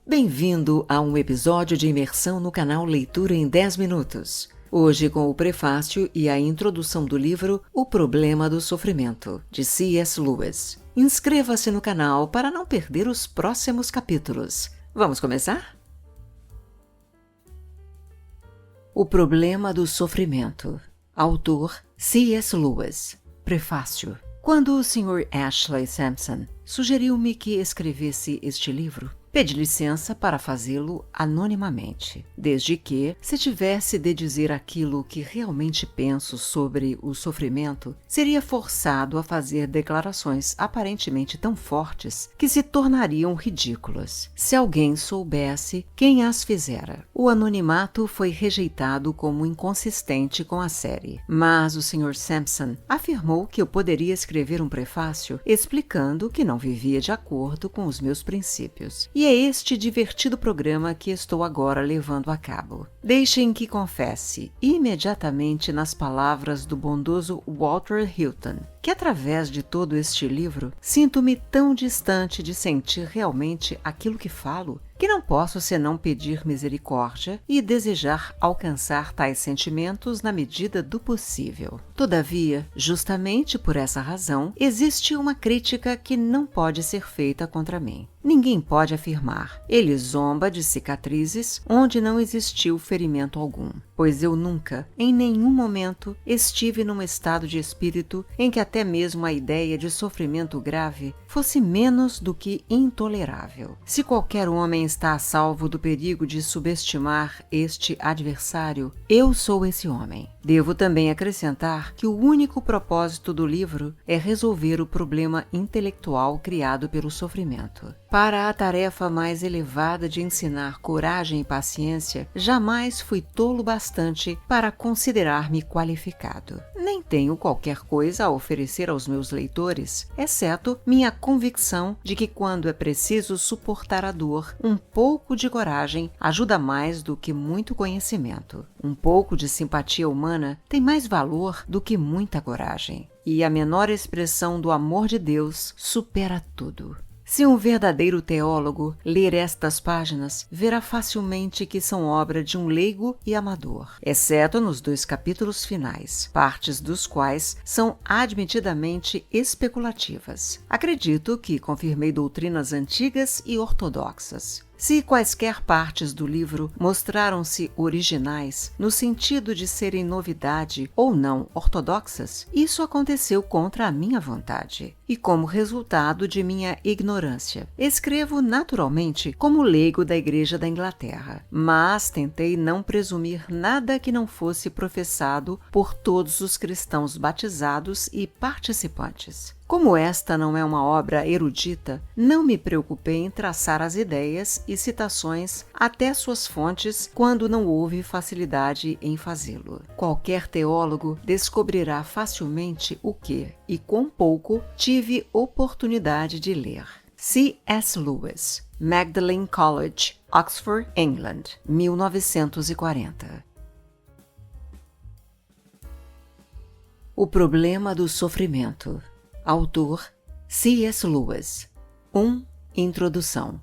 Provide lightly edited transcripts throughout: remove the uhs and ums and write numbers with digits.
Bem-vindo a um episódio de imersão no canal Leitura em 10 Minutos. Hoje com o prefácio e a introdução do livro O Problema do Sofrimento, de C.S. Lewis. Inscreva-se no canal para não perder os próximos capítulos. Vamos começar? O Problema do Sofrimento. Autor C.S. Lewis. Prefácio. Quando o Sr. Ashley Sampson sugeriu-me que escrevesse este livro, pedi licença para fazê-lo anonimamente, desde que, se tivesse de dizer aquilo que realmente penso sobre o sofrimento, seria forçado a fazer declarações aparentemente tão fortes que se tornariam ridículas, se alguém soubesse quem as fizera. O anonimato foi rejeitado como inconsistente com a série, mas o Sr. Sampson afirmou que eu poderia escrever um prefácio explicando que não vivia de acordo com os meus princípios. E é este divertido programa que estou agora levando a cabo. Deixem que confesse imediatamente nas palavras do bondoso Walter Hilton, que através de todo este livro sinto-me tão distante de sentir realmente aquilo que falo, que não posso senão pedir misericórdia e desejar alcançar tais sentimentos na medida do possível. Todavia, justamente por essa razão, existe uma crítica que não pode ser feita contra mim. Ninguém pode afirmar: ele zomba de cicatrizes onde não existiu ferimento algum, pois eu nunca, em nenhum momento, estive num estado de espírito em que até mesmo a ideia de sofrimento grave fosse menos do que intolerável. Se qualquer homem está a salvo do perigo de subestimar este adversário, eu sou esse homem. Devo também acrescentar que o único propósito do livro é resolver o problema intelectual criado pelo sofrimento. Para a tarefa mais elevada de ensinar coragem e paciência, jamais fui tolo bastante para considerar-me qualificado. Nem tenho qualquer coisa a oferecer aos meus leitores, exceto minha convicção de que quando é preciso suportar a dor, um pouco de coragem ajuda mais do que muito conhecimento. Um pouco de simpatia humana tem mais valor do que muita coragem. E a menor expressão do amor de Deus supera tudo. Se um verdadeiro teólogo ler estas páginas, verá facilmente que são obra de um leigo e amador, exceto nos 2 capítulos finais, partes dos quais são admitidamente especulativas. Acredito que confirmei doutrinas antigas e ortodoxas. Se quaisquer partes do livro mostraram-se originais, no sentido de serem novidade ou não ortodoxas, isso aconteceu contra a minha vontade e como resultado de minha ignorância. Escrevo naturalmente como leigo da Igreja da Inglaterra, mas tentei não presumir nada que não fosse professado por todos os cristãos batizados e participantes. Como esta não é uma obra erudita, não me preocupei em traçar as ideias e citações até suas fontes quando não houve facilidade em fazê-lo. Qualquer teólogo descobrirá facilmente o que, e quão pouco, tive oportunidade de ler. C.S. Lewis, Magdalen College, Oxford, England, 1940. O Problema do Sofrimento. Autor C.S. Lewis. 1. Introdução.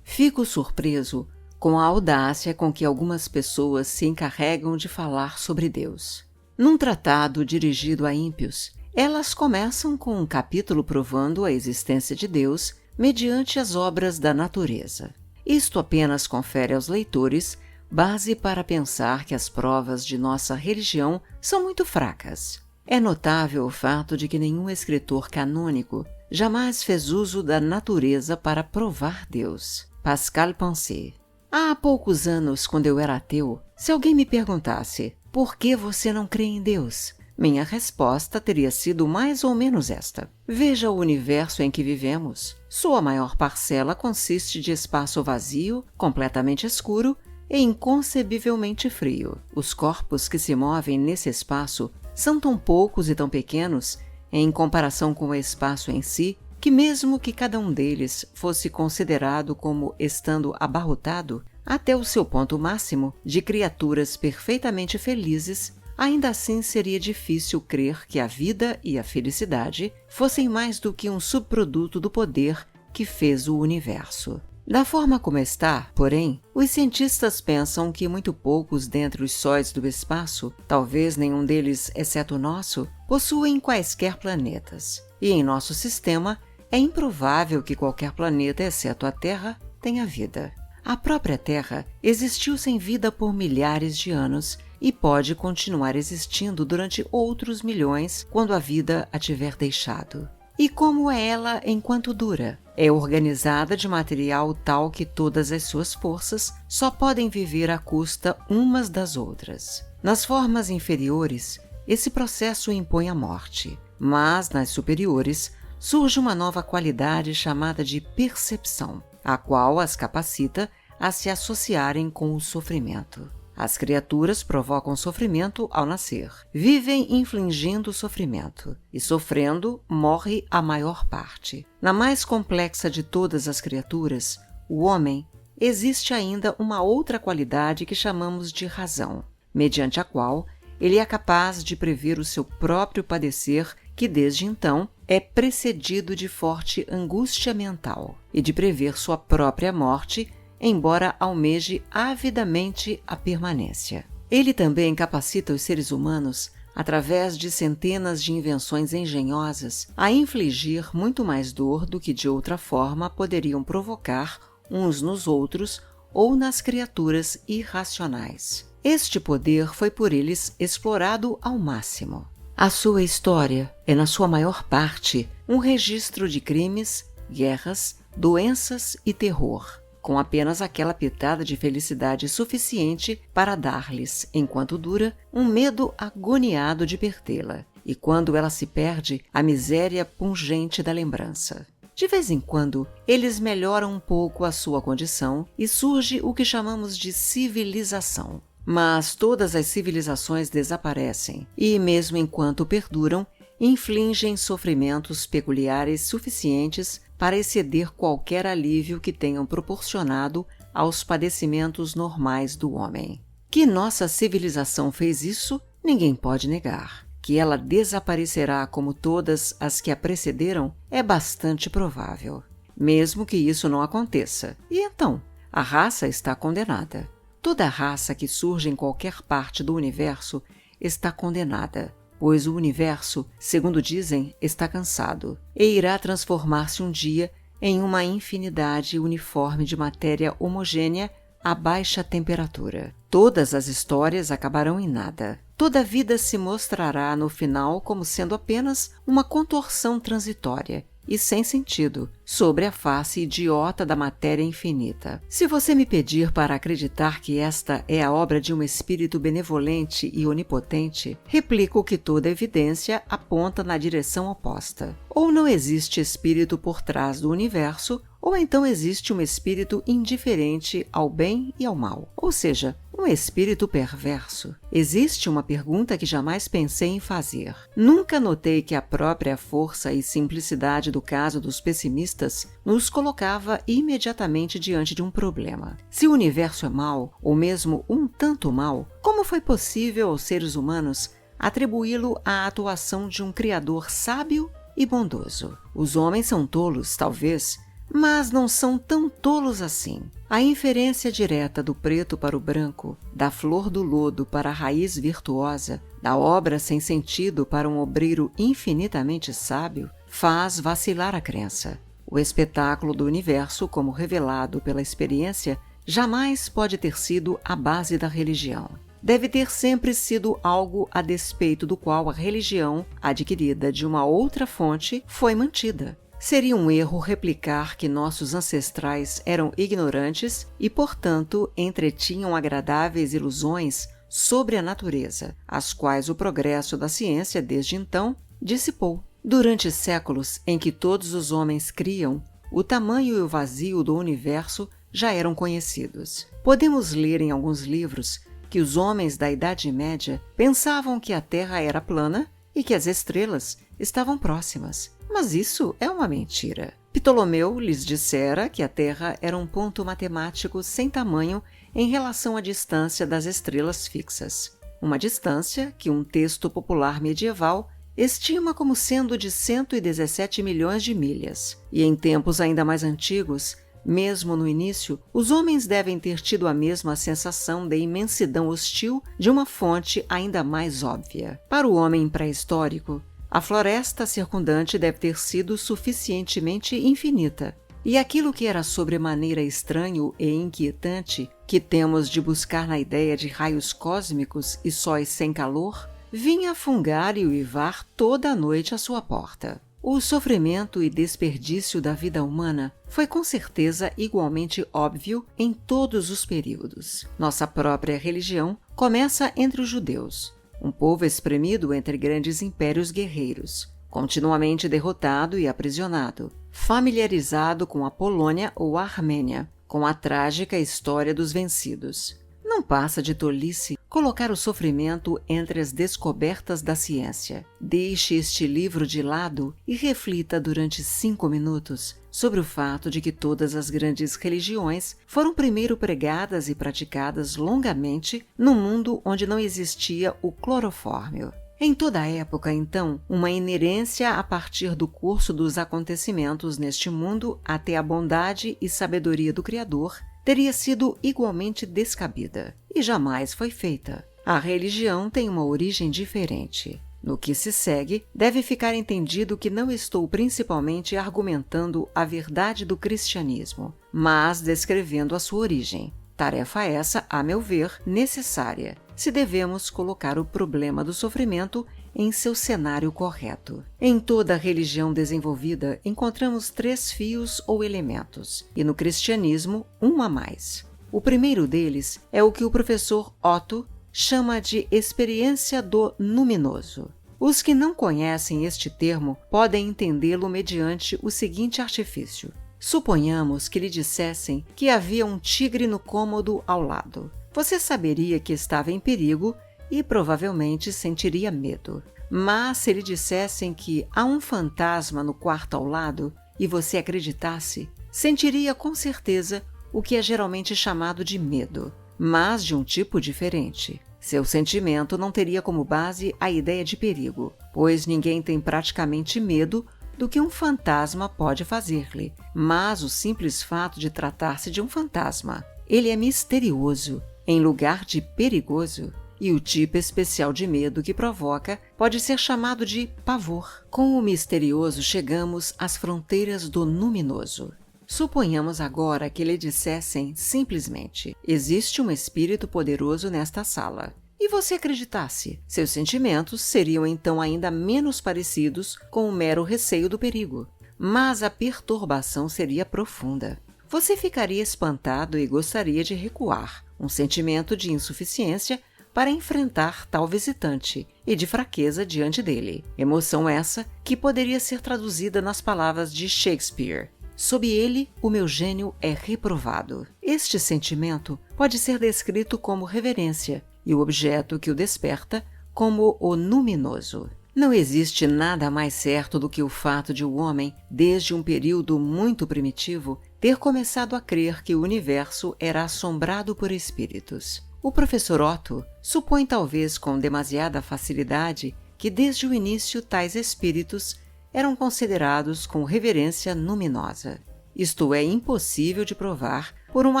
Fico surpreso com a audácia com que algumas pessoas se encarregam de falar sobre Deus. Num tratado dirigido a ímpios, elas começam com um capítulo provando a existência de Deus mediante as obras da natureza. Isto apenas confere aos leitores base para pensar que as provas de nossa religião são muito fracas. É notável o fato de que nenhum escritor canônico jamais fez uso da natureza para provar Deus. Pascal Pensée. Há poucos anos, quando eu era ateu, se alguém me perguntasse: por que você não crê em Deus? Minha resposta teria sido mais ou menos esta: veja o universo em que vivemos. Sua maior parcela consiste de espaço vazio, completamente escuro e inconcebivelmente frio. Os corpos que se movem nesse espaço são tão poucos e tão pequenos, em comparação com o espaço em si, que mesmo que cada um deles fosse considerado como estando abarrotado, até o seu ponto máximo de criaturas perfeitamente felizes, ainda assim seria difícil crer que a vida e a felicidade fossem mais do que um subproduto do poder que fez o universo. Da forma como está, porém, os cientistas pensam que muito poucos dentre os sóis do espaço, talvez nenhum deles exceto o nosso, possuem quaisquer planetas. E em nosso sistema, é improvável que qualquer planeta, exceto a Terra, tenha vida. A própria Terra existiu sem vida por milhares de anos e pode continuar existindo durante outros milhões quando a vida a tiver deixado. E como é ela enquanto dura? É organizada de material tal que todas as suas forças só podem viver à custa umas das outras. Nas formas inferiores, esse processo impõe a morte, mas nas superiores surge uma nova qualidade chamada de percepção, a qual as capacita a se associarem com o sofrimento. As criaturas provocam sofrimento ao nascer, vivem infligindo sofrimento, e sofrendo morre a maior parte. Na mais complexa de todas as criaturas, o homem, existe ainda uma outra qualidade que chamamos de razão, mediante a qual ele é capaz de prever o seu próprio padecer, que desde então é precedido de forte angústia mental, e de prever sua própria morte, embora almeje avidamente a permanência. Ele também capacita os seres humanos, através de centenas de invenções engenhosas, a infligir muito mais dor do que de outra forma poderiam provocar uns nos outros ou nas criaturas irracionais. Este poder foi por eles explorado ao máximo. A sua história é, na sua maior parte, um registro de crimes, guerras, doenças e terror, com apenas aquela pitada de felicidade suficiente para dar-lhes, enquanto dura, um medo agoniado de perdê-la, e quando ela se perde, a miséria pungente da lembrança. De vez em quando, eles melhoram um pouco a sua condição e surge o que chamamos de civilização. Mas todas as civilizações desaparecem e, mesmo enquanto perduram, infligem sofrimentos peculiares suficientes para exceder qualquer alívio que tenham proporcionado aos padecimentos normais do homem. Que nossa civilização fez isso, ninguém pode negar. Que ela desaparecerá como todas as que a precederam é bastante provável. Mesmo que isso não aconteça. E então, a raça está condenada. Toda raça que surge em qualquer parte do universo está condenada, pois o universo, segundo dizem, está cansado e irá transformar-se um dia em uma infinidade uniforme de matéria homogênea a baixa temperatura. Todas as histórias acabarão em nada. Toda vida se mostrará no final como sendo apenas uma contorção transitória e sem sentido, sobre a face idiota da matéria infinita. Se você me pedir para acreditar que esta é a obra de um espírito benevolente e onipotente, replico que toda evidência aponta na direção oposta. Ou não existe espírito por trás do universo, ou então existe um espírito indiferente ao bem e ao mal, ou seja, um espírito perverso. Existe uma pergunta que jamais pensei em fazer. Nunca notei que a própria força e simplicidade do caso dos pessimistas nos colocava imediatamente diante de um problema. Se o universo é mau, ou mesmo um tanto mau, como foi possível aos seres humanos atribuí-lo à atuação de um Criador sábio e bondoso? Os homens são tolos, talvez, mas não são tão tolos assim. A inferência direta do preto para o branco, da flor do lodo para a raiz virtuosa, da obra sem sentido para um obreiro infinitamente sábio, faz vacilar a crença. O espetáculo do universo, como revelado pela experiência, jamais pode ter sido a base da religião. Deve ter sempre sido algo a despeito do qual a religião, adquirida de uma outra fonte, foi mantida. Seria um erro replicar que nossos ancestrais eram ignorantes e, portanto, entretinham agradáveis ilusões sobre a natureza, as quais o progresso da ciência, desde então, dissipou. Durante séculos em que todos os homens criam, o tamanho e o vazio do universo já eram conhecidos. Podemos ler em alguns livros que os homens da Idade Média pensavam que a Terra era plana e que as estrelas estavam próximas. Mas isso é uma mentira. Ptolomeu lhes dissera que a Terra era um ponto matemático sem tamanho em relação à distância das estrelas fixas. Uma distância que um texto popular medieval estima como sendo de 117 milhões de milhas. E em tempos ainda mais antigos, Mesmo no início, os homens devem ter tido a mesma sensação de imensidão hostil de uma fonte ainda mais óbvia. Para o homem pré-histórico, a floresta circundante deve ter sido suficientemente infinita. E aquilo que era sobremaneira estranho e inquietante, que temos de buscar na ideia de raios cósmicos e sóis sem calor, vinha fungar e uivar toda a noite à sua porta. O sofrimento e desperdício da vida humana foi com certeza igualmente óbvio em todos os períodos. Nossa própria religião começa entre os judeus, um povo espremido entre grandes impérios guerreiros, continuamente derrotado e aprisionado, familiarizado com a Polônia ou a Armênia, com a trágica história dos vencidos. Não passa de tolice colocar o sofrimento entre as descobertas da ciência. Deixe este livro de lado e reflita durante 5 minutos sobre o fato de que todas as grandes religiões foram primeiro pregadas e praticadas longamente num mundo onde não existia o clorofórmio. Em toda a época, então, uma inerência a partir do curso dos acontecimentos neste mundo até a bondade e sabedoria do Criador teria sido igualmente descabida, e jamais foi feita. A religião tem uma origem diferente. No que se segue, deve ficar entendido que não estou principalmente argumentando a verdade do cristianismo, mas descrevendo a sua origem. Tarefa essa, a meu ver, necessária, se devemos colocar o problema do sofrimento em seu cenário correto. Em toda religião desenvolvida, encontramos 3 fios ou elementos, e no cristianismo, um a mais. O primeiro deles é o que o professor Otto chama de experiência do luminoso. Os que não conhecem este termo podem entendê-lo mediante o seguinte artifício. Suponhamos que lhe dissessem que havia um tigre no cômodo ao lado. Você saberia que estava em perigo e provavelmente sentiria medo. Mas se lhe dissessem que há um fantasma no quarto ao lado e você acreditasse, sentiria com certeza o que é geralmente chamado de medo, mas de um tipo diferente. Seu sentimento não teria como base a ideia de perigo, pois ninguém tem praticamente medo do que um fantasma pode fazer-lhe, mas o simples fato de tratar-se de um fantasma. Ele é misterioso, em lugar de perigoso, e o tipo especial de medo que provoca pode ser chamado de pavor. Com o misterioso chegamos às fronteiras do luminoso. Suponhamos agora que lhe dissessem simplesmente: existe um espírito poderoso nesta sala. E você acreditasse, seus sentimentos seriam então ainda menos parecidos com o mero receio do perigo. Mas a perturbação seria profunda. Você ficaria espantado e gostaria de recuar, um sentimento de insuficiência para enfrentar tal visitante e de fraqueza diante dele. Emoção essa que poderia ser traduzida nas palavras de Shakespeare: sob ele, o meu gênio é reprovado. Este sentimento pode ser descrito como reverência e o objeto que o desperta como o luminoso. Não existe nada mais certo do que o fato de o homem, desde um período muito primitivo, ter começado a crer que o universo era assombrado por espíritos. O professor Otto supõe talvez com demasiada facilidade que desde o início tais espíritos eram considerados com reverência luminosa. Isto é impossível de provar por uma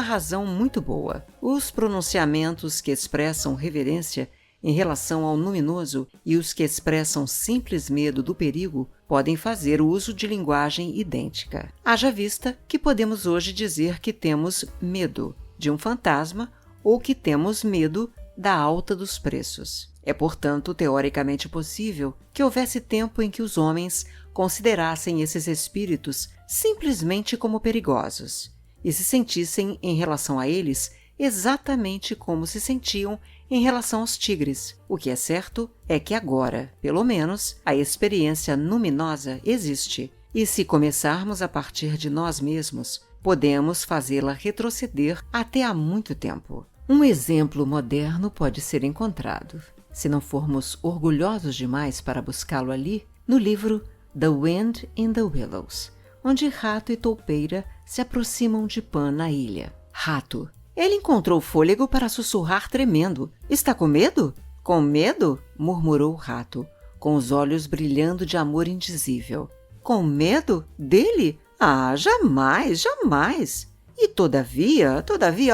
razão muito boa. Os pronunciamentos que expressam reverência em relação ao luminoso e os que expressam simples medo do perigo podem fazer uso de linguagem idêntica. Haja vista que podemos hoje dizer que temos medo de um fantasma ou que temos medo da alta dos preços. É, portanto, teoricamente possível que houvesse tempo em que os homens considerassem esses espíritos simplesmente como perigosos e se sentissem em relação a eles exatamente como se sentiam em relação aos tigres. O que é certo é que agora, pelo menos, a experiência luminosa existe, e se começarmos a partir de nós mesmos, podemos fazê-la retroceder até há muito tempo. Um exemplo moderno pode ser encontrado, se não formos orgulhosos demais para buscá-lo ali, no livro The Wind in the Willows, onde Rato e Toupeira se aproximam de Pan na ilha. Rato: ele encontrou fôlego para sussurrar tremendo. Está com medo? Com medo? Murmurou o Rato, com os olhos brilhando de amor indizível. Com medo? Dele? Ah, jamais, jamais! E todavia,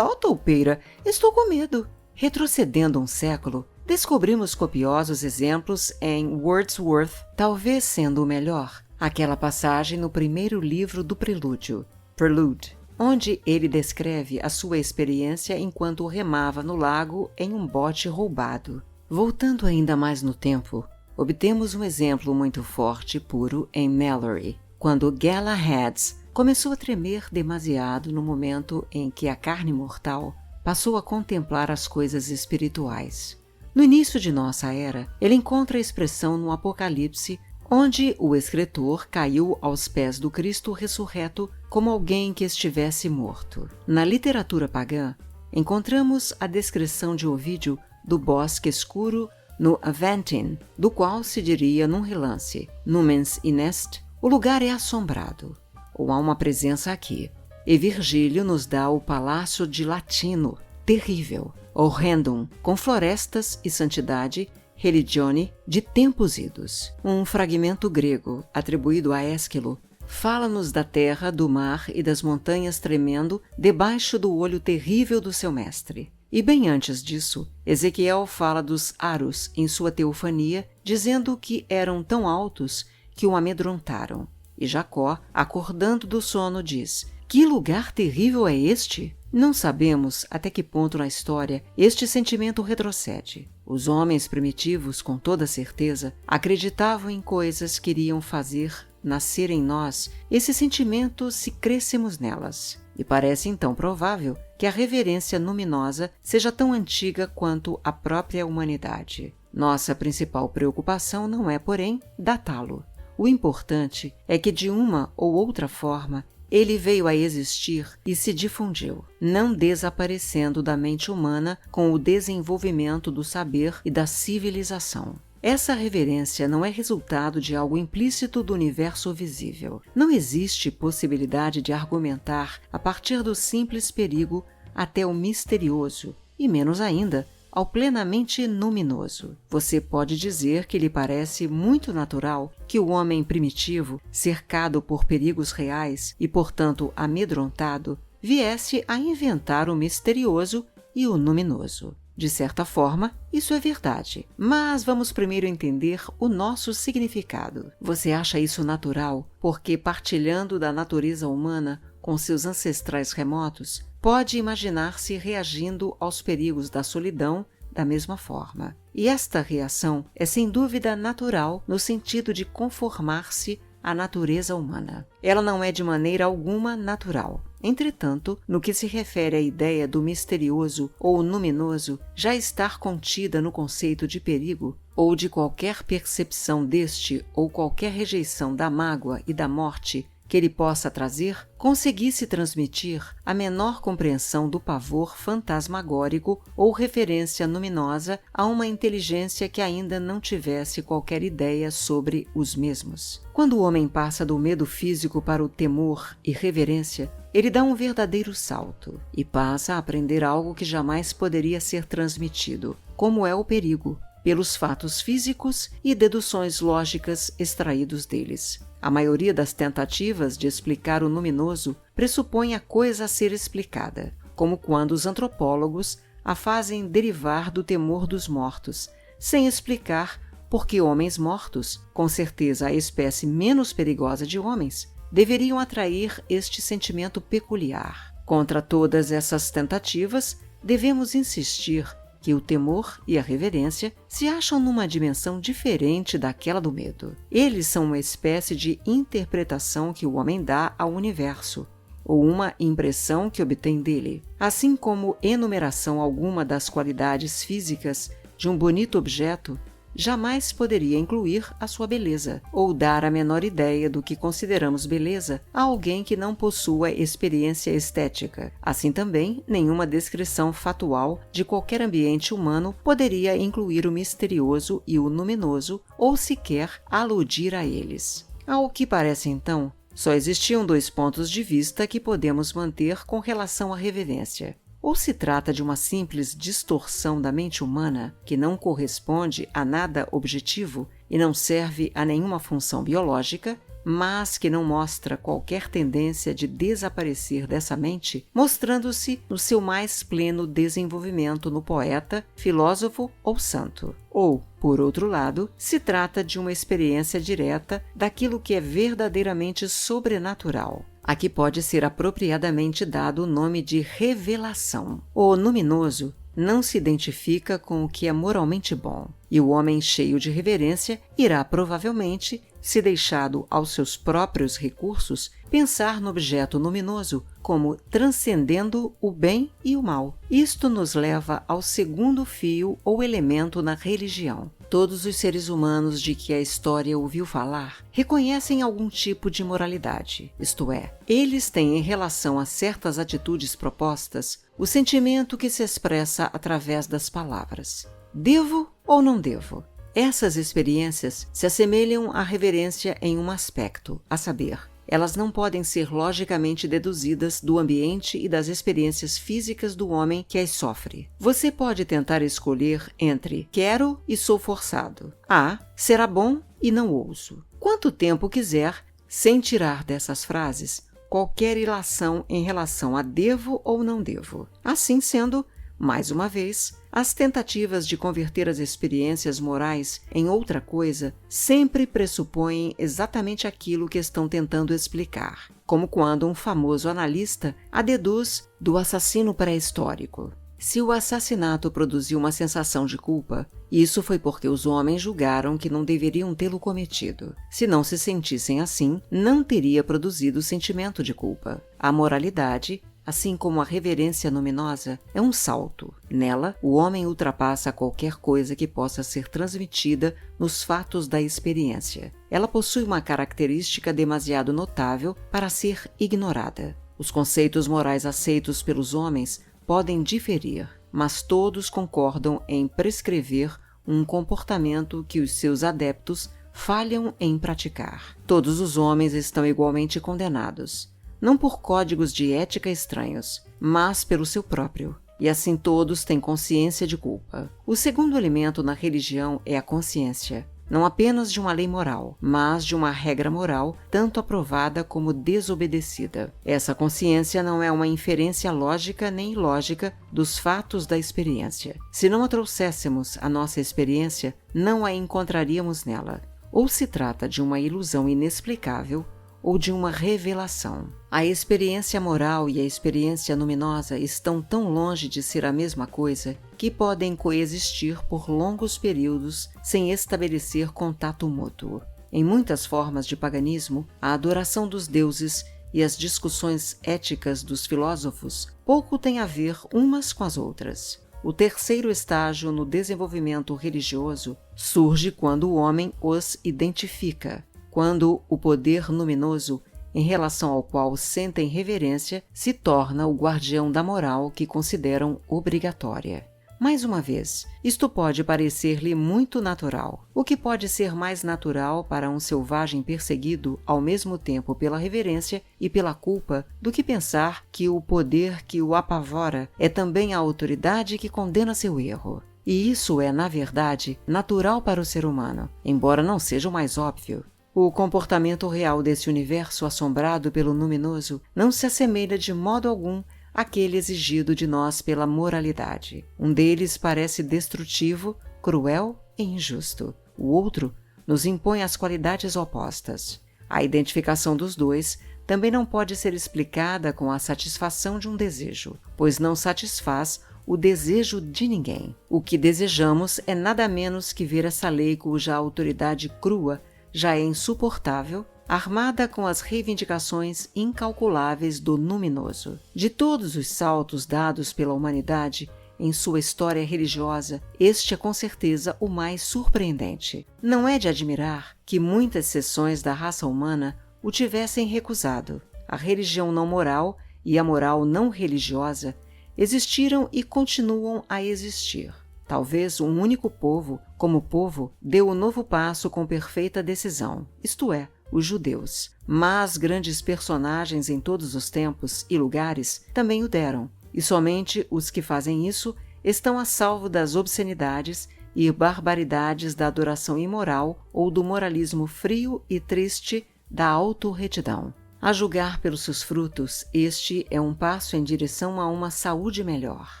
ó toupeira, estou com medo. Retrocedendo um século, descobrimos copiosos exemplos em Wordsworth, talvez sendo o melhor, aquela passagem no primeiro livro do Prelúdio, Prelude, onde ele descreve a sua experiência enquanto remava no lago em um bote roubado. Voltando ainda mais no tempo, obtemos um exemplo muito forte e puro em Malory, quando Galahad começou a tremer demasiado no momento em que a carne mortal passou a contemplar as coisas espirituais. No início de nossa era, ele encontra a expressão no Apocalipse, onde o escritor caiu aos pés do Cristo ressurreto como alguém que estivesse morto. Na literatura pagã, encontramos a descrição de Ovídio do bosque escuro no Aventin, do qual se diria num relance: Numens inest, o lugar é assombrado, ou há uma presença aqui. E Virgílio nos dá o Palácio de Latino, terrível, horrendum, com florestas e santidade, religione, de tempos idos. Um fragmento grego, atribuído a Ésquilo, fala-nos da terra, do mar e das montanhas tremendo debaixo do olho terrível do seu mestre. E bem antes disso, Ezequiel fala dos aros em sua teofania, dizendo que eram tão altos que o amedrontaram. E Jacó, acordando do sono, diz: que lugar terrível é este? Não sabemos até que ponto na história este sentimento retrocede. Os homens primitivos, com toda certeza, acreditavam em coisas que iriam fazer nascer em nós esse sentimento se crescemos nelas. E parece então provável que a reverência luminosa seja tão antiga quanto a própria humanidade. Nossa principal preocupação não é, porém, datá-lo. O importante é que, de uma ou outra forma, ele veio a existir e se difundiu, não desaparecendo da mente humana com o desenvolvimento do saber e da civilização. Essa reverência não é resultado de algo implícito do universo visível. Não existe possibilidade de argumentar a partir do simples perigo até o misterioso, e menos ainda, ao plenamente luminoso. Você pode dizer que lhe parece muito natural que o homem primitivo, cercado por perigos reais e, portanto, amedrontado, viesse a inventar o misterioso e o luminoso. De certa forma, isso é verdade, mas vamos primeiro entender o nosso significado. Você acha isso natural porque, partilhando da natureza humana com seus ancestrais remotos, pode imaginar-se reagindo aos perigos da solidão da mesma forma. E esta reação é sem dúvida natural no sentido de conformar-se à natureza humana. Ela não é de maneira alguma natural. Entretanto, no que se refere à ideia do misterioso ou luminoso já estar contida no conceito de perigo, ou de qualquer percepção deste ou qualquer rejeição da mágoa e da morte que ele possa trazer, conseguisse transmitir a menor compreensão do pavor fantasmagórico ou referência luminosa a uma inteligência que ainda não tivesse qualquer ideia sobre os mesmos. Quando o homem passa do medo físico para o temor e reverência, ele dá um verdadeiro salto e passa a aprender algo que jamais poderia ser transmitido, como é o perigo, pelos fatos físicos e deduções lógicas extraídos deles. A maioria das tentativas de explicar o luminoso pressupõe a coisa a ser explicada, como quando os antropólogos a fazem derivar do temor dos mortos, sem explicar por que homens mortos, com certeza a espécie menos perigosa de homens, deveriam atrair este sentimento peculiar. Contra todas essas tentativas, devemos insistir que o temor e a reverência se acham numa dimensão diferente daquela do medo. Eles são uma espécie de interpretação que o homem dá ao universo, ou uma impressão que obtém dele, assim como enumeração alguma das qualidades físicas de um bonito objeto jamais poderia incluir a sua beleza, ou dar a menor ideia do que consideramos beleza a alguém que não possua experiência estética. Assim também, nenhuma descrição fatual de qualquer ambiente humano poderia incluir o misterioso e o luminoso, ou sequer aludir a eles. Ao que parece então, só existiam dois pontos de vista que podemos manter com relação à reverência. Ou se trata de uma simples distorção da mente humana que não corresponde a nada objetivo e não serve a nenhuma função biológica, mas que não mostra qualquer tendência de desaparecer dessa mente, mostrando-se no seu mais pleno desenvolvimento no poeta, filósofo ou santo. Ou, por outro lado, se trata de uma experiência direta daquilo que é verdadeiramente sobrenatural, a que pode ser apropriadamente dado o nome de revelação. O luminoso não se identifica com o que é moralmente bom, e o homem cheio de reverência irá provavelmente, se deixado aos seus próprios recursos, pensar no objeto luminoso como transcendendo o bem e o mal. Isto nos leva ao segundo fio ou elemento na religião. Todos os seres humanos de que a história ouviu falar reconhecem algum tipo de moralidade, isto é, eles têm em relação a certas atitudes propostas o sentimento que se expressa através das palavras. Devo ou não devo? Essas experiências se assemelham à reverência em um aspecto, a saber, elas não podem ser logicamente deduzidas do ambiente e das experiências físicas do homem que as sofre. Você pode tentar escolher entre quero e sou forçado, a será bom e não ouso, quanto tempo quiser, sem tirar dessas frases qualquer ilação em relação a devo ou não devo. Assim sendo, mais uma vez, as tentativas de converter as experiências morais em outra coisa sempre pressupõem exatamente aquilo que estão tentando explicar, como quando um famoso analista a deduz do assassino pré-histórico. Se o assassinato produziu uma sensação de culpa, isso foi porque os homens julgaram que não deveriam tê-lo cometido. Se não se sentissem assim, não teria produzido o sentimento de culpa. A moralidade, assim como a reverência luminosa, é um salto. Nela, o homem ultrapassa qualquer coisa que possa ser transmitida nos fatos da experiência. Ela possui uma característica demasiado notável para ser ignorada. Os conceitos morais aceitos pelos homens podem diferir, mas todos concordam em prescrever um comportamento que os seus adeptos falham em praticar. Todos os homens estão igualmente condenados, não por códigos de ética estranhos, mas pelo seu próprio, e assim todos têm consciência de culpa. O segundo elemento na religião é a consciência, não apenas de uma lei moral, mas de uma regra moral tanto aprovada como desobedecida. Essa consciência não é uma inferência lógica nem ilógica dos fatos da experiência. Se não a trouxéssemos à nossa experiência, não a encontraríamos nela. Ou se trata de uma ilusão inexplicável, ou de uma revelação. A experiência moral e a experiência luminosa estão tão longe de ser a mesma coisa que podem coexistir por longos períodos sem estabelecer contato mútuo. Em muitas formas de paganismo, a adoração dos deuses e as discussões éticas dos filósofos pouco têm a ver umas com as outras. O terceiro estágio no desenvolvimento religioso surge quando o homem os identifica, quando o poder luminoso, em relação ao qual sentem reverência, se torna o guardião da moral que consideram obrigatória. Mais uma vez, isto pode parecer-lhe muito natural. O que pode ser mais natural para um selvagem perseguido ao mesmo tempo pela reverência e pela culpa do que pensar que o poder que o apavora é também a autoridade que condena seu erro? E isso é, na verdade, natural para o ser humano, embora não seja o mais óbvio. O comportamento real desse universo assombrado pelo luminoso não se assemelha de modo algum àquele exigido de nós pela moralidade. Um deles parece destrutivo, cruel e injusto. O outro nos impõe as qualidades opostas. A identificação dos dois também não pode ser explicada com a satisfação de um desejo, pois não satisfaz o desejo de ninguém. O que desejamos é nada menos que ver essa lei cuja autoridade crua já é insuportável, armada com as reivindicações incalculáveis do luminoso. De todos os saltos dados pela humanidade em sua história religiosa, este é com certeza o mais surpreendente. Não é de admirar que muitas seções da raça humana o tivessem recusado. A religião não moral e a moral não religiosa existiram e continuam a existir. Talvez um único povo, como povo, deu o novo passo com perfeita decisão, isto é, os judeus. Mas grandes personagens em todos os tempos e lugares também o deram, e somente os que fazem isso estão a salvo das obscenidades e barbaridades da adoração imoral ou do moralismo frio e triste da autorretidão. A julgar pelos seus frutos, este é um passo em direção a uma saúde melhor.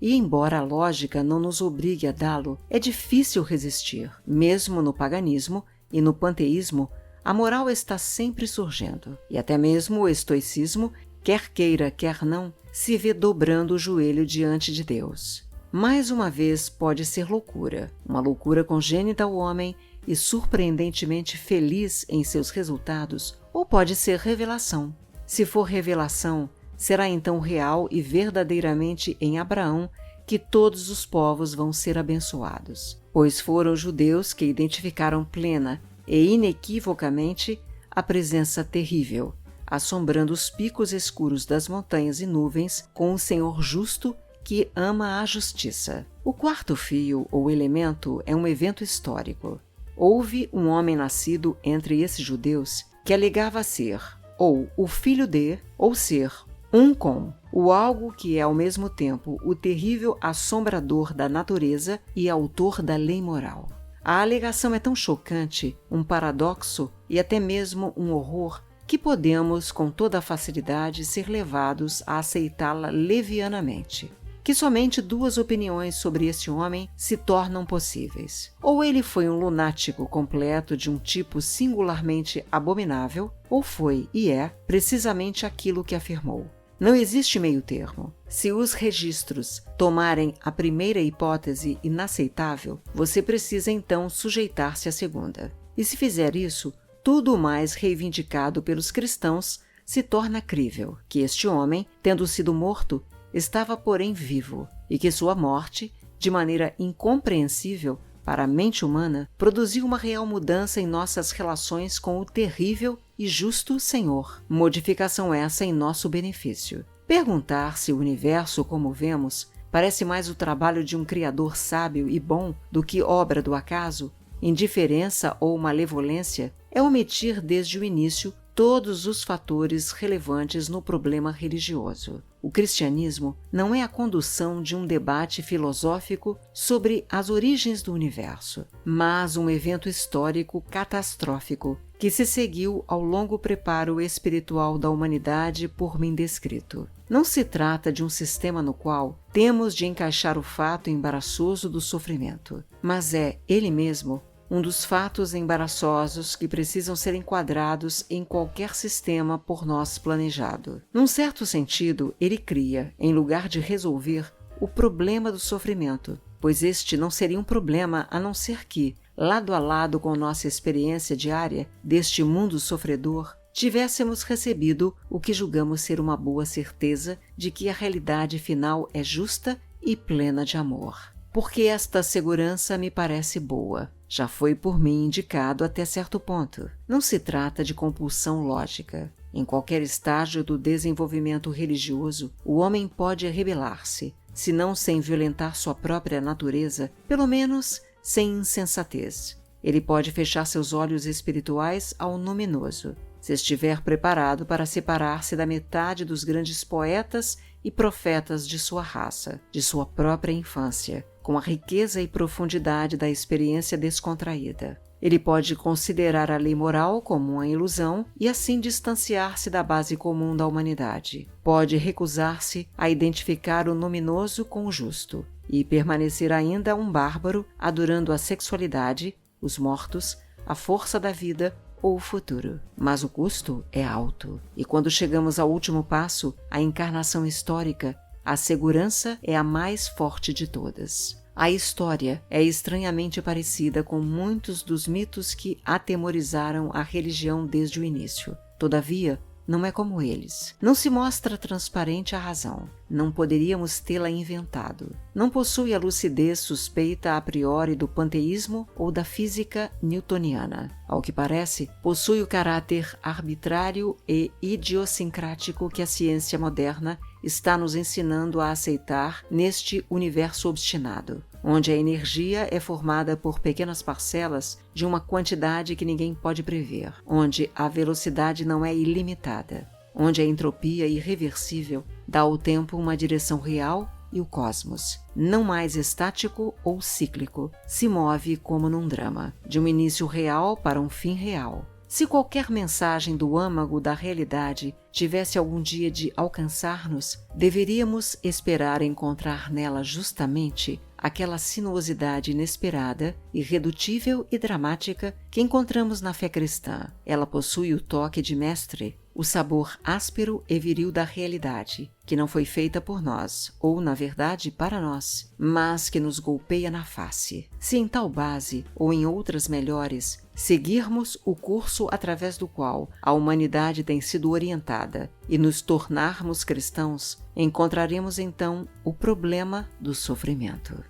E embora a lógica não nos obrigue a dá-lo, é difícil resistir. Mesmo no paganismo e no panteísmo, a moral está sempre surgindo. E até mesmo o estoicismo, quer queira, quer não, se vê dobrando o joelho diante de Deus. Mais uma vez pode ser loucura, uma loucura congênita ao homem e surpreendentemente feliz em seus resultados, ou pode ser revelação. Se for revelação, será então real e verdadeiramente em Abraão que todos os povos vão ser abençoados, pois foram os judeus que identificaram plena e inequivocamente a presença terrível, assombrando os picos escuros das montanhas e nuvens com o Senhor justo que ama a justiça. O quarto fio ou elemento é um evento histórico. Houve um homem nascido entre esses judeus que alegava ser ou o filho de, ou ser um com, o algo que é ao mesmo tempo o terrível assombrador da natureza e autor da lei moral. A alegação é tão chocante, um paradoxo e até mesmo um horror, que podemos com toda facilidade ser levados a aceitá-la levianamente. Que somente duas opiniões sobre esse homem se tornam possíveis. Ou ele foi um lunático completo de um tipo singularmente abominável, ou foi, e é, precisamente aquilo que afirmou. Não existe meio termo. Se os registros tomarem a primeira hipótese inaceitável, você precisa então sujeitar-se à segunda. E se fizer isso, tudo o mais reivindicado pelos cristãos se torna crível, que este homem, tendo sido morto, estava porém vivo, e que sua morte, de maneira incompreensível para a mente humana, produziu uma real mudança em nossas relações com o terrível e justo Senhor, modificação essa em nosso benefício. Perguntar se o universo como vemos parece mais o trabalho de um Criador sábio e bom do que obra do acaso, indiferença ou malevolência, é omitir desde o início todos os fatores relevantes no problema religioso. O cristianismo não é a condução de um debate filosófico sobre as origens do universo, mas um evento histórico catastrófico que se seguiu ao longo preparo espiritual da humanidade por mim descrito. Não se trata de um sistema no qual temos de encaixar o fato embaraçoso do sofrimento, mas é ele mesmo um dos fatos embaraçosos que precisam ser enquadrados em qualquer sistema por nós planejado. Num certo sentido, ele cria, em lugar de resolver, o problema do sofrimento, pois este não seria um problema a não ser que, lado a lado com nossa experiência diária deste mundo sofredor, tivéssemos recebido o que julgamos ser uma boa certeza de que a realidade final é justa e plena de amor. Porque esta segurança me parece boa. Já foi por mim indicado até certo ponto. Não se trata de compulsão lógica. Em qualquer estágio do desenvolvimento religioso, o homem pode rebelar-se, se não sem violentar sua própria natureza, pelo menos sem insensatez. Ele pode fechar seus olhos espirituais ao luminoso, se estiver preparado para separar-se da metade dos grandes poetas e profetas de sua raça, de sua própria infância, com a riqueza e profundidade da experiência descontraída. Ele pode considerar a lei moral como uma ilusão e assim distanciar-se da base comum da humanidade. Pode recusar-se a identificar o luminoso com o justo e permanecer ainda um bárbaro adorando a sexualidade, os mortos, a força da vida ou o futuro. Mas o custo é alto. E quando chegamos ao último passo, a encarnação histórica, a segurança é a mais forte de todas. A história é estranhamente parecida com muitos dos mitos que atemorizaram a religião desde o início. Todavia, não é como eles. Não se mostra transparente a razão. Não poderíamos tê-la inventado. Não possui a lucidez suspeita a priori do panteísmo ou da física newtoniana. Ao que parece, possui o caráter arbitrário e idiosincrático que a ciência moderna está nos ensinando a aceitar neste universo obstinado, onde a energia é formada por pequenas parcelas de uma quantidade que ninguém pode prever, onde a velocidade não é ilimitada, onde a entropia irreversível dá ao tempo uma direção real e o cosmos, não mais estático ou cíclico, se move como num drama, de um início real para um fim real, Se qualquer mensagem do âmago da realidade tivesse algum dia de alcançar-nos, deveríamos esperar encontrar nela justamente aquela sinuosidade inesperada, irredutível e dramática que encontramos na fé cristã. Ela possui o toque de mestre, o sabor áspero e viril da realidade, que não foi feita por nós, ou, na verdade, para nós, mas que nos golpeia na face. Se em tal base, ou em outras melhores, seguirmos o curso através do qual a humanidade tem sido orientada e nos tornarmos cristãos, encontraremos então o problema do sofrimento.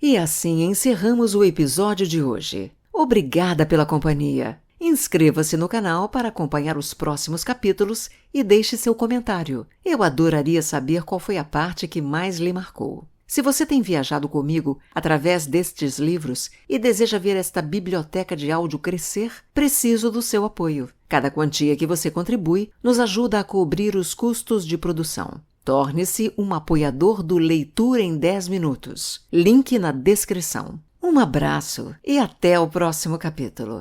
E assim encerramos o episódio de hoje. Obrigada pela companhia. Inscreva-se no canal para acompanhar os próximos capítulos e deixe seu comentário. Eu adoraria saber qual foi a parte que mais lhe marcou. Se você tem viajado comigo através destes livros e deseja ver esta biblioteca de áudio crescer, preciso do seu apoio. Cada quantia que você contribui nos ajuda a cobrir os custos de produção. Torne-se um apoiador do Leitura em 10 Minutos. Link na descrição. Um abraço e até o próximo capítulo.